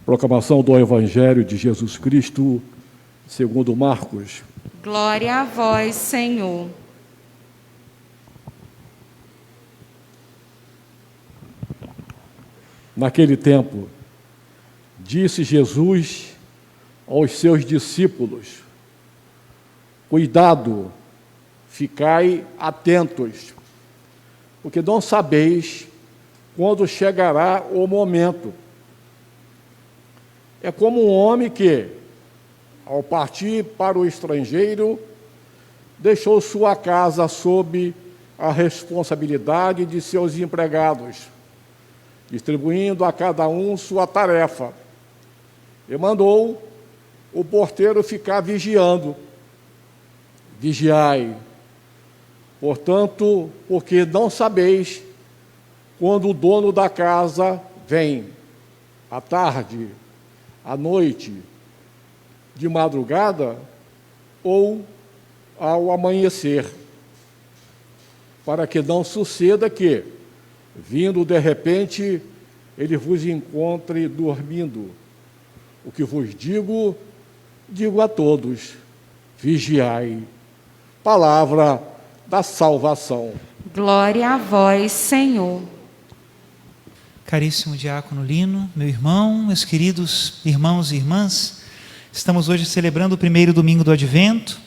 Proclamação do Evangelho de Jesus Cristo, segundo Marcos. Glória a vós, Senhor. Naquele tempo, disse Jesus aos seus discípulos: cuidado, ficai atentos, porque não sabeis quando chegará o momento. É como um homem que, ao partir para o estrangeiro, deixou sua casa sob a responsabilidade de seus empregados, distribuindo a cada um sua tarefa, e mandou o porteiro ficar vigiando. Vigiai, portanto, porque não sabeis quando o dono da casa vem, à tarde, à noite, de madrugada ou ao amanhecer, para que não suceda que, vindo de repente, ele vos encontre dormindo. O que vos digo, digo a todos: vigiai. Palavra da salvação. Glória a vós, Senhor. Caríssimo diácono Lino, meu irmão, meus queridos irmãos e irmãs, estamos hoje celebrando o primeiro domingo do Advento.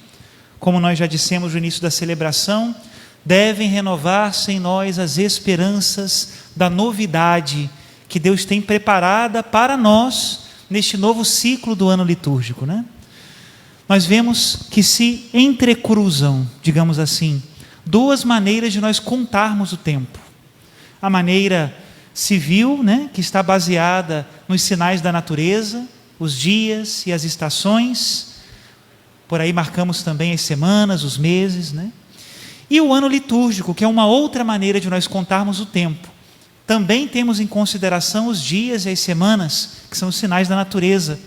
Como nós já dissemos no início da celebração, devem renovar-se em nós as esperanças da novidade que Deus tem preparada para nós neste novo ciclo do ano litúrgico, né? Nós vemos que se entrecruzam, digamos assim, duas maneiras de nós contarmos o tempo. A maneira civil, né, que está baseada nos sinais da natureza, os dias e as estações. Por aí marcamos também as semanas, os meses, né? E o ano litúrgico, que é uma outra maneira de nós contarmos o tempo. Também temos em consideração os dias e as semanas, que são os sinais da natureza.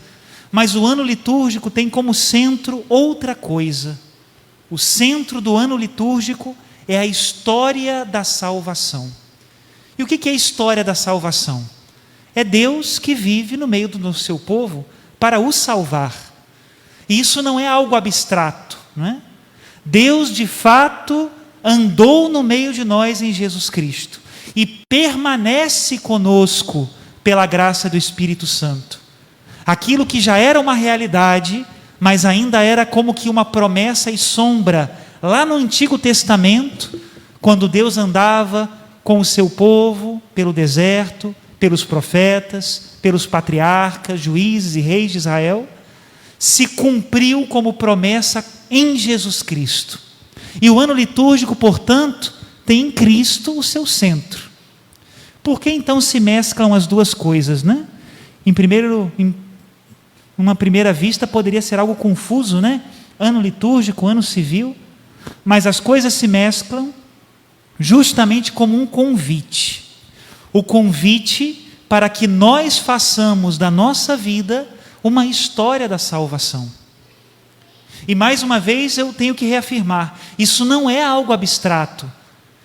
Mas o ano litúrgico tem como centro outra coisa. O centro do ano litúrgico é a história da salvação. E o que é a história da salvação? É Deus que vive no meio do seu povo para o salvar. E isso não é algo abstrato, não é? Deus de fato andou no meio de nós em Jesus Cristo e permanece conosco pela graça do Espírito Santo. Aquilo que já era uma realidade, mas ainda era como que uma promessa e sombra lá no Antigo Testamento, quando Deus andava com o seu povo pelo deserto, pelos profetas, pelos patriarcas, juízes e reis de Israel, se cumpriu como promessa em Jesus Cristo. E o ano litúrgico, portanto, tem em Cristo o seu centro. Por que então se mesclam as duas coisas, né? Uma primeira vista poderia ser algo confuso, né? Ano litúrgico, ano civil, mas as coisas se mesclam justamente como um convite. O convite para que nós façamos da nossa vida uma história da salvação. E mais uma vez eu tenho que reafirmar, isso não é algo abstrato,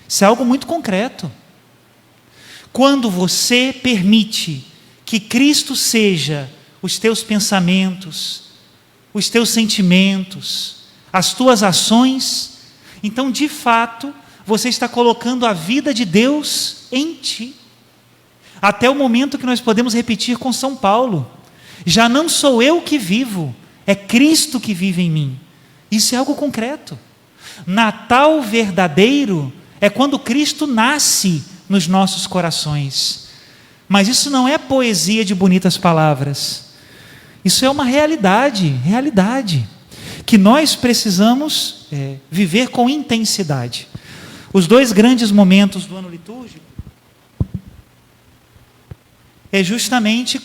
isso é algo muito concreto. Quando você permite que Cristo seja os teus pensamentos, os teus sentimentos, as tuas ações, então de fato você está colocando a vida de Deus em ti. Até o momento que nós podemos repetir com São Paulo: já não sou eu que vivo, é Cristo que vive em mim. Isso é algo concreto. Natal verdadeiro é quando Cristo nasce nos nossos corações. Mas isso não é poesia de bonitas palavras. Isso é uma realidade, que nós precisamos viver com intensidade. Os dois grandes momentos do ano litúrgico é justamente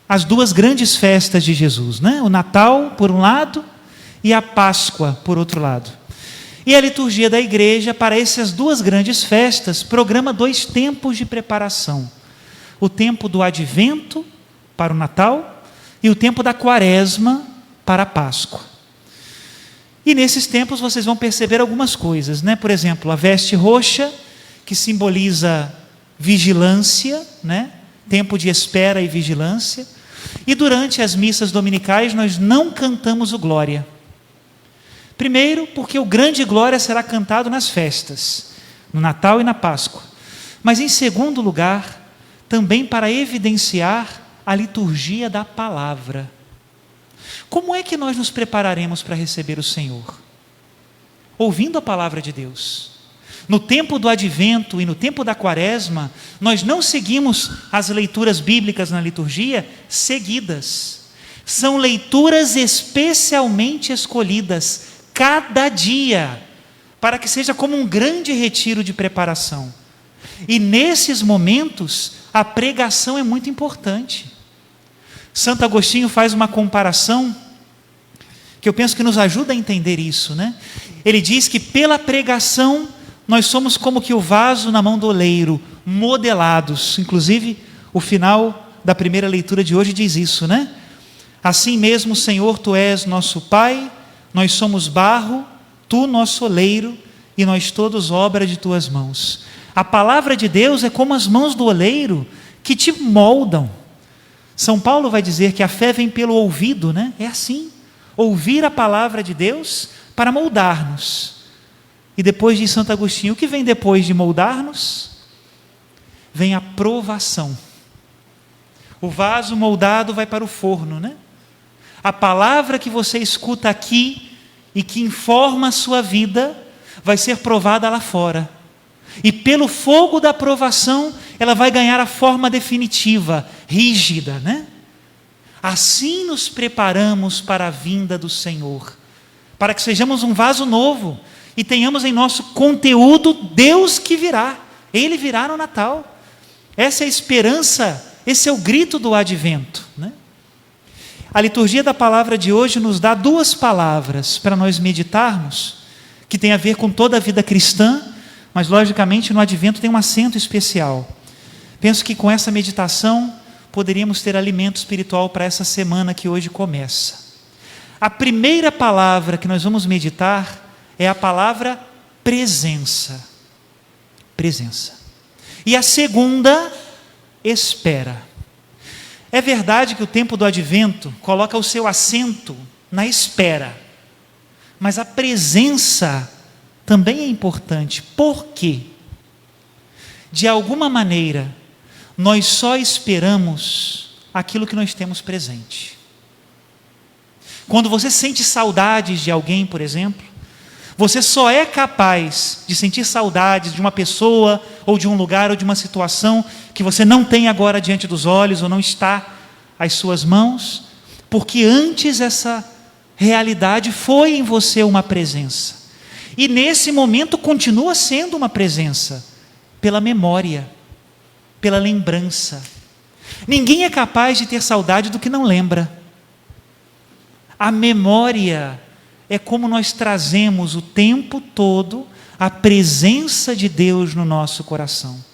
as duas grandes festas de Jesus, né? O Natal, por um lado, e a Páscoa, por outro lado. E a liturgia da igreja, para essas duas grandes festas, programa dois tempos de preparação. O tempo do Advento, para o Natal, e o tempo da Quaresma, para a Páscoa. E nesses tempos vocês vão perceber algumas coisas, né? Por exemplo, a veste roxa, que simboliza vigilância, né? Tempo de espera e vigilância. E durante as missas dominicais nós não cantamos o Glória. Primeiro, porque o grande Glória será cantado nas festas, no Natal e na Páscoa. Mas em segundo lugar, também para evidenciar a liturgia da palavra. Como é que nós nos prepararemos para receber o Senhor? Ouvindo a palavra de Deus. No tempo do Advento e no tempo da Quaresma, nós não seguimos as leituras bíblicas na liturgia seguidas. São leituras especialmente escolhidas, cada dia, para que seja como um grande retiro de preparação. E nesses momentos, a pregação é muito importante. Santo Agostinho faz uma comparação que eu penso que nos ajuda a entender isso, né? Ele diz que pela pregação nós somos como que o vaso na mão do oleiro, modelados. Inclusive, o final da primeira leitura de hoje diz isso, né? Assim mesmo, Senhor, Tu és nosso Pai, nós somos barro, Tu nosso oleiro, e nós todos obra de Tuas mãos. A palavra de Deus é como as mãos do oleiro que te moldam. São Paulo vai dizer que a fé vem pelo ouvido, né? É assim, ouvir a palavra de Deus para moldar-nos. E depois de Santo Agostinho, o que vem depois de moldar-nos? Vem a provação. O vaso moldado vai para o forno, né? A palavra que você escuta aqui e que informa a sua vida vai ser provada lá fora. E pelo fogo da provação, ela vai ganhar a forma definitiva, rígida, né? Assim nos preparamos para a vinda do Senhor, para que sejamos um vaso novo e tenhamos em nosso conteúdo Deus que virá. Ele virá no Natal. Essa é a esperança, esse é o grito do Advento, né? A liturgia da palavra de hoje nos dá duas palavras para nós meditarmos, que tem a ver com toda a vida cristã, mas logicamente no Advento tem um acento especial. Penso que com essa meditação poderíamos ter alimento espiritual para essa semana que hoje começa. A primeira palavra que nós vamos meditar é a palavra presença. Presença. E a segunda, espera. É verdade que o tempo do Advento coloca o seu acento na espera, mas a presença também é importante. Por quê? De alguma maneira, nós só esperamos aquilo que nós temos presente. Quando você sente saudades de alguém, por exemplo, você só é capaz de sentir saudades de uma pessoa, ou de um lugar, ou de uma situação que você não tem agora diante dos olhos, ou não está às suas mãos, porque antes essa realidade foi em você uma presença. E nesse momento continua sendo uma presença, pela memória, pela lembrança. Ninguém é capaz de ter saudade do que não lembra. A memória é como nós trazemos o tempo todo a presença de Deus no nosso coração.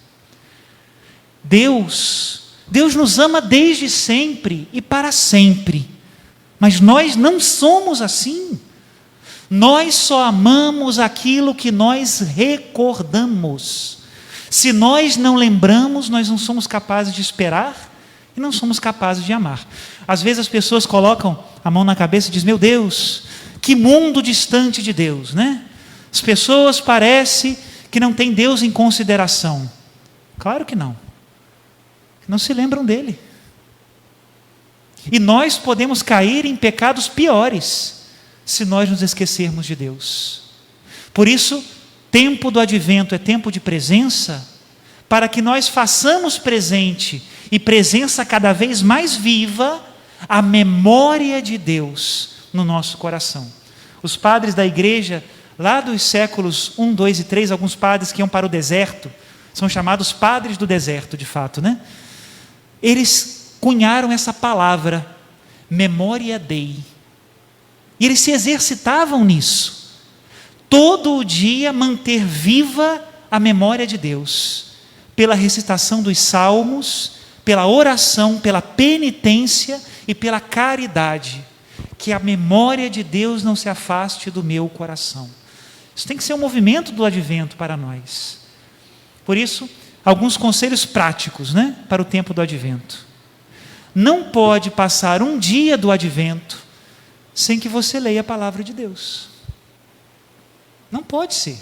Deus nos ama desde sempre e para sempre, mas nós não somos assim. Nós só amamos aquilo que nós recordamos. Se nós não lembramos, nós não somos capazes de esperar e não somos capazes de amar. Às vezes as pessoas colocam a mão na cabeça e dizem: meu Deus, que mundo distante de Deus, né? As pessoas parecem que não têm Deus em consideração. Claro que não. Não se lembram dele. E nós podemos cair em pecados piores se nós nos esquecermos de Deus. Por isso, tempo do Advento é tempo de presença, para que nós façamos presente e presença cada vez mais viva a memória de Deus no nosso coração. Os padres da igreja, lá dos séculos 1, 2 e 3, alguns padres que iam para o deserto, são chamados padres do deserto, de fato, né? Eles cunharam essa palavra, Memoria Dei. E eles se exercitavam nisso. Todo o dia manter viva a memória de Deus, pela recitação dos salmos, pela oração, pela penitência e pela caridade. Que a memória de Deus não se afaste do meu coração. Isso tem que ser um movimento do Advento para nós. Por isso, alguns conselhos práticos, né, para o tempo do Advento. não pode passar um dia do advento sem que você leia a palavra de Deus. Não pode ser.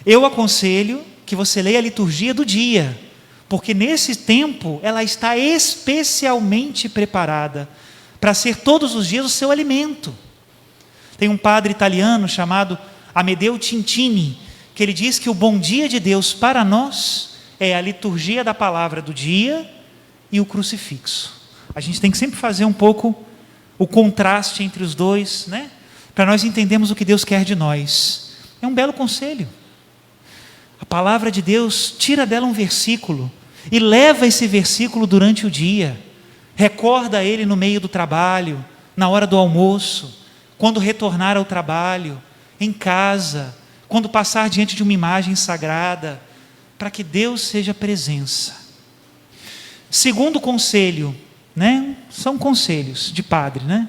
Eu aconselho que você leia a liturgia do dia, porque nesse tempo ela está especialmente preparada para ser todos os dias o seu alimento. Tem um padre italiano chamado Amedeo Tintini, que ele diz que o bom dia de Deus para nós é a liturgia da palavra do dia e o crucifixo. A gente tem que sempre fazer um pouco o contraste entre os dois, né? Para nós entendermos o que Deus quer de nós. É um belo conselho. A palavra de Deus, tira dela um versículo e leva esse versículo durante o dia. Recorda ele no meio do trabalho, na hora do almoço, quando retornar ao trabalho, em casa, quando passar diante de uma imagem sagrada, para que Deus seja presença. Segundo conselho, né? São conselhos de padre, né?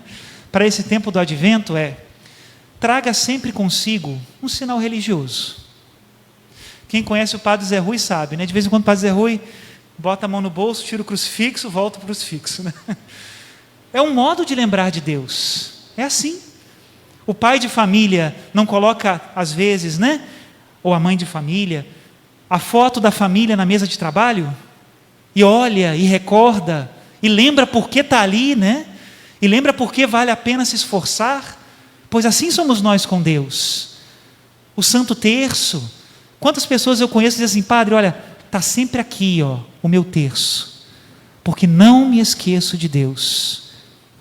Para esse tempo do advento traga sempre consigo um sinal religioso. Quem conhece o padre Zé Rui sabe, né? De vez em quando o padre Zé Rui bota a mão no bolso, tira o crucifixo, volta para o crucifixo, né? É um modo de lembrar de Deus. É assim. O pai de família não coloca, às vezes, né? Ou a mãe de família, a foto da família na mesa de trabalho, e olha, e recorda, e lembra por que está ali, né? E lembra por que vale a pena se esforçar, pois assim somos nós com Deus. O Santo Terço, quantas pessoas eu conheço que dizem assim, padre, olha, está sempre aqui, ó, o meu terço, porque não me esqueço de Deus.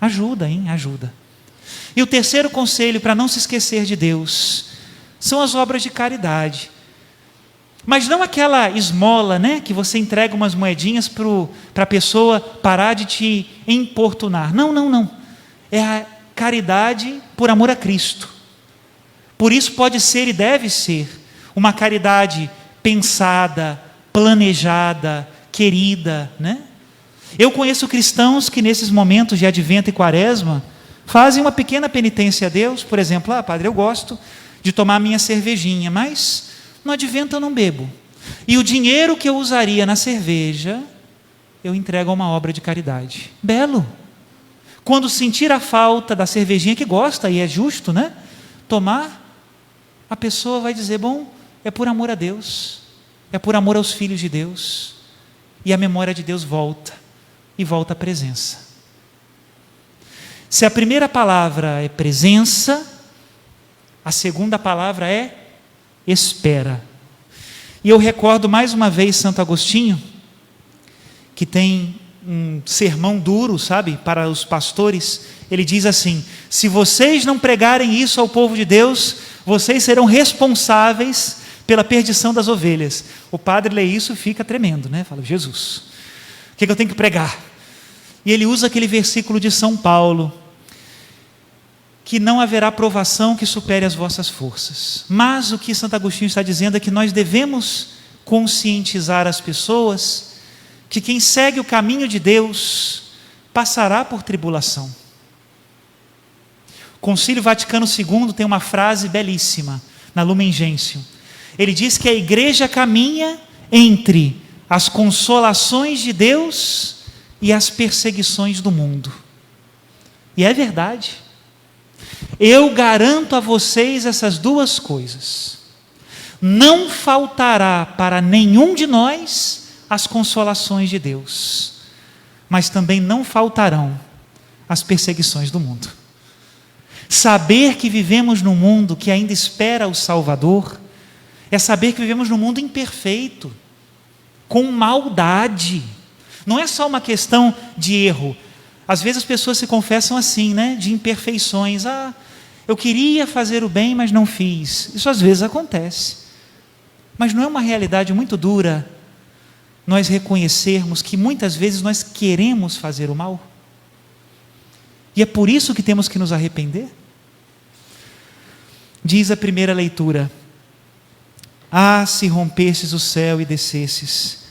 Ajuda, hein? Ajuda. E o terceiro conselho para não se esquecer de Deus são as obras de caridade. Mas não aquela esmola, né, que você entrega umas moedinhas para a pessoa parar de te importunar. Não, não, não. É a caridade por amor a Cristo. Por isso pode ser e deve ser uma caridade pensada, planejada, querida, né? Eu conheço cristãos que nesses momentos de advento e quaresma fazem uma pequena penitência a Deus. Por exemplo, padre, eu gosto de tomar a minha cervejinha, mas no advento eu não bebo. E o dinheiro que eu usaria na cerveja, eu entrego a uma obra de caridade. Belo. Quando sentir a falta da cervejinha que gosta, e é justo, né? Tomar, a pessoa vai dizer, bom, é por amor a Deus, é por amor aos filhos de Deus. E a memória de Deus volta, e volta a presença. Se a primeira palavra é presença, a segunda palavra é espera. E eu recordo mais uma vez Santo Agostinho, que tem um sermão duro, sabe, para os pastores. Ele diz assim, se vocês não pregarem isso ao povo de Deus, vocês serão responsáveis pela perdição das ovelhas. O padre lê isso e fica tremendo, né? Fala, Jesus, o que eu tenho que pregar? E ele usa aquele versículo de São Paulo, que não haverá provação que supere as vossas forças. Mas o que Santo Agostinho está dizendo é que nós devemos conscientizar as pessoas que quem segue o caminho de Deus passará por tribulação. O Concílio Vaticano II tem uma frase belíssima, na Lumen Gentium. Ele diz que a igreja caminha entre as consolações de Deus e as perseguições do mundo. E é verdade. Eu garanto a vocês essas duas coisas. Não faltará para nenhum de nós as consolações de Deus, mas também não faltarão as perseguições do mundo. Saber que vivemos num mundo que ainda espera o Salvador, é saber que vivemos num mundo imperfeito, com maldade. Não é só uma questão de erro. Às vezes as pessoas se confessam assim, né? De imperfeições. Eu queria fazer o bem, mas não fiz. Isso às vezes acontece. Mas não é uma realidade muito dura nós reconhecermos que muitas vezes nós queremos fazer o mal? E é por isso que temos que nos arrepender? Diz a primeira leitura, se rompesses o céu e descesses,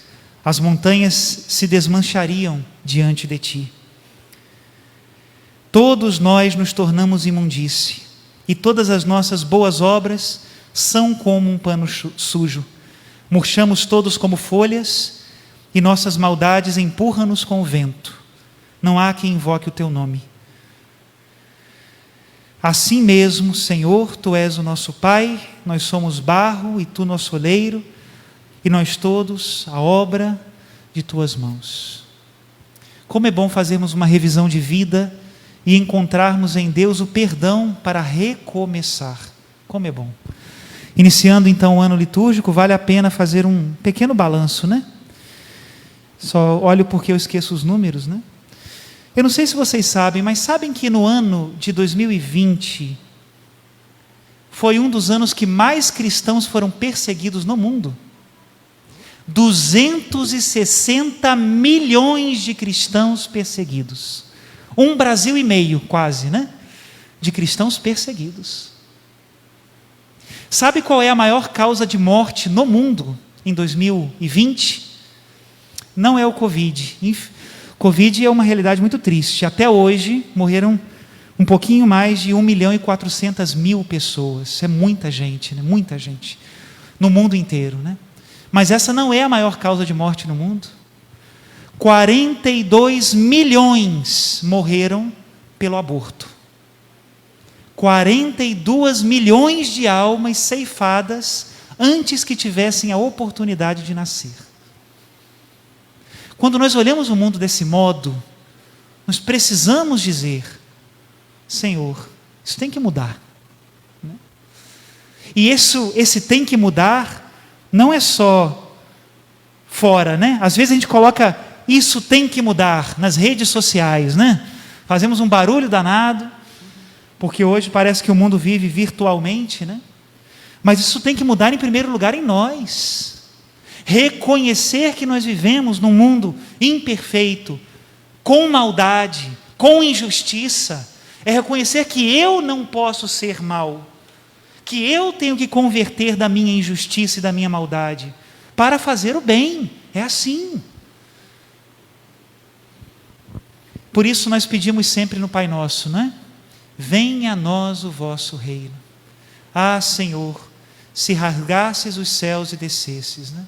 as montanhas se desmanchariam diante de ti. Todos nós nos tornamos imundície, e todas as nossas boas obras são como um pano sujo. Murchamos todos como folhas, e nossas maldades empurram-nos com o vento. Não há quem invoque o teu nome. Assim mesmo, Senhor, tu és o nosso Pai, nós somos barro e tu nosso oleiro, e nós todos a obra de tuas mãos. Como é bom fazermos uma revisão de vida e encontrarmos em Deus o perdão para recomeçar. Como é bom. Iniciando então o ano litúrgico, vale a pena fazer um pequeno balanço, né? Só olho porque eu esqueço os números, né? Eu não sei se vocês sabem, mas sabem que no ano de 2020 foi um dos anos que mais cristãos foram perseguidos no mundo. 260 milhões de cristãos perseguidos. 1,5 Brasil quase, né? De cristãos perseguidos. Sabe qual é a maior causa de morte no mundo em 2020? Não é o Covid. Covid é uma realidade muito triste. Até hoje morreram um pouquinho mais de 1.400.000 pessoas. É muita gente, né? Muita gente. No mundo inteiro, né? Mas essa não é a maior causa de morte no mundo. 42 milhões morreram pelo aborto. 42 milhões de almas ceifadas antes que tivessem a oportunidade de nascer. Quando nós olhamos o mundo desse modo, nós precisamos dizer: Senhor, isso tem que mudar. E esse tem que mudar não é só fora, né? Às vezes a gente coloca isso tem que mudar nas redes sociais, né? Fazemos um barulho danado, porque hoje parece que o mundo vive virtualmente, né? Mas isso tem que mudar em primeiro lugar em nós. Reconhecer que nós vivemos num mundo imperfeito, com maldade, com injustiça. É reconhecer que eu não posso ser mau, que eu tenho que converter da minha injustiça e da minha maldade para fazer o bem. É assim. Por isso nós pedimos sempre no Pai Nosso, né? Venha a nós o vosso reino. Ah, Senhor, se rasgasses os céus e descesses, né?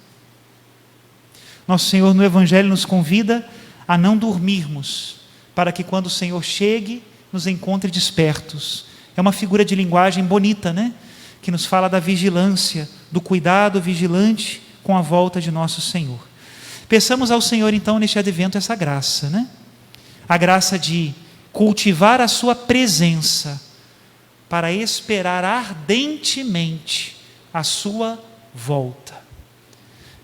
Nosso Senhor no Evangelho nos convida a não dormirmos, para que quando o Senhor chegue, nos encontre despertos. É uma figura de linguagem bonita, né? Que nos fala da vigilância, do cuidado vigilante com a volta de nosso Senhor. Peçamos ao Senhor então neste advento essa graça, né? A graça de cultivar a sua presença para esperar ardentemente a sua volta.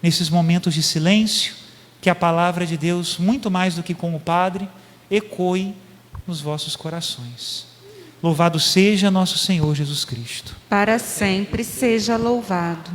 Nesses momentos de silêncio, que a palavra de Deus, muito mais do que com o Padre, ecoe nos vossos corações. Louvado seja nosso Senhor Jesus Cristo. Para sempre seja louvado.